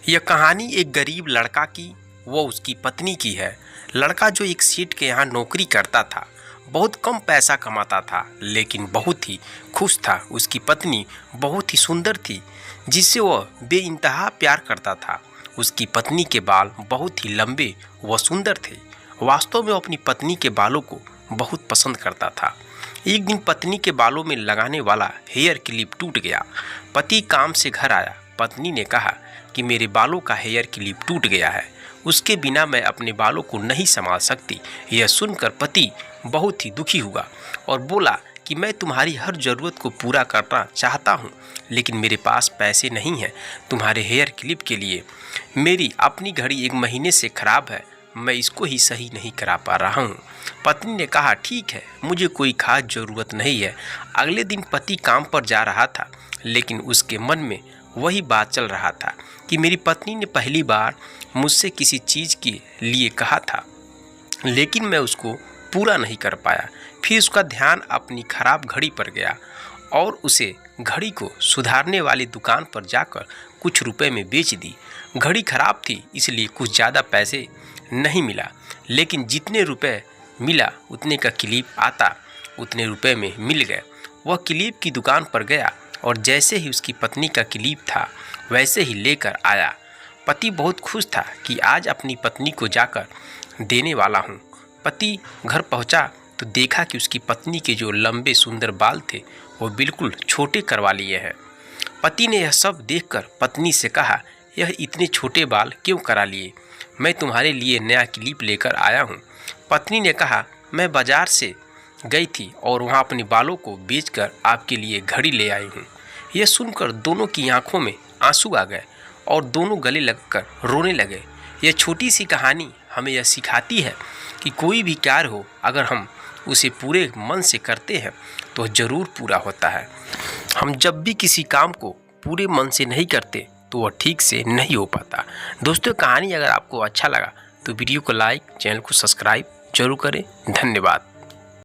यह कहानी एक गरीब लड़का की व उसकी पत्नी की है। लड़का जो एक सेठ के यहाँ नौकरी करता था, बहुत कम पैसा कमाता था, लेकिन बहुत ही खुश था। उसकी पत्नी बहुत ही सुंदर थी, जिससे वह बेइंतहा प्यार करता था। उसकी पत्नी के बाल बहुत ही लंबे व सुंदर थे। वास्तव में वो अपनी पत्नी के बालों को बहुत पसंद करता था। एक दिन पत्नी के बालों में लगाने वाला हेयर क्लिप टूट गया। पति काम से घर आया। पत्नी ने कहा कि मेरे बालों का हेयर क्लिप टूट गया है, उसके बिना मैं अपने बालों को नहीं संभाल सकती। यह सुनकर पति बहुत ही दुखी हुआ और बोला कि मैं तुम्हारी हर ज़रूरत को पूरा करना चाहता हूँ, लेकिन मेरे पास पैसे नहीं हैं तुम्हारे हेयर क्लिप के लिए। मेरी अपनी घड़ी 1 महीने से ख़राब है, मैं इसको ही सही नहीं करा पा रहा हूँ। पत्नी ने कहा ठीक है, मुझे कोई खास ज़रूरत नहीं है। अगले दिन पति काम पर जा रहा था, लेकिन उसके मन में वही बात चल रहा था कि मेरी पत्नी ने पहली बार मुझसे किसी चीज़ के लिए कहा था, लेकिन मैं उसको पूरा नहीं कर पाया। फिर उसका ध्यान अपनी खराब घड़ी पर गया और उसे घड़ी को सुधारने वाली दुकान पर जाकर कुछ रुपए में बेच दी। घड़ी खराब थी, इसलिए कुछ ज़्यादा पैसे नहीं मिला, लेकिन जितने रुपए मिला उतने का क्लिप आता उतने रुपए में मिल गए। वह क्लिप की दुकान पर गया और जैसे ही उसकी पत्नी का क्लिप था वैसे ही लेकर आया। पति बहुत खुश था कि आज अपनी पत्नी को जाकर देने वाला हूँ। पति घर पहुँचा तो देखा कि उसकी पत्नी के जो लंबे सुंदर बाल थे वो बिल्कुल छोटे करवा लिए हैं। पति ने यह सब देखकर पत्नी से कहा, यह इतने छोटे बाल क्यों करा लिए? मैं तुम्हारे लिए नया क्लिप लेकर आया हूँ। पत्नी ने कहा, मैं बाजार से गई थी और वहाँ अपने बालों को बेचकर आपके लिए घड़ी ले आई हूँ। यह सुनकर दोनों की आंखों में आंसू आ गए और दोनों गले लगकर रोने लगे। यह छोटी सी कहानी हमें यह सिखाती है कि कोई भी कार्य हो, अगर हम उसे पूरे मन से करते हैं तो ज़रूर पूरा होता है। हम जब भी किसी काम को पूरे मन से नहीं करते तो वह ठीक से नहीं हो पाता। दोस्तों, कहानी अगर आपको अच्छा लगा तो वीडियो को लाइक, चैनल को सब्सक्राइब जरूर करें। धन्यवाद।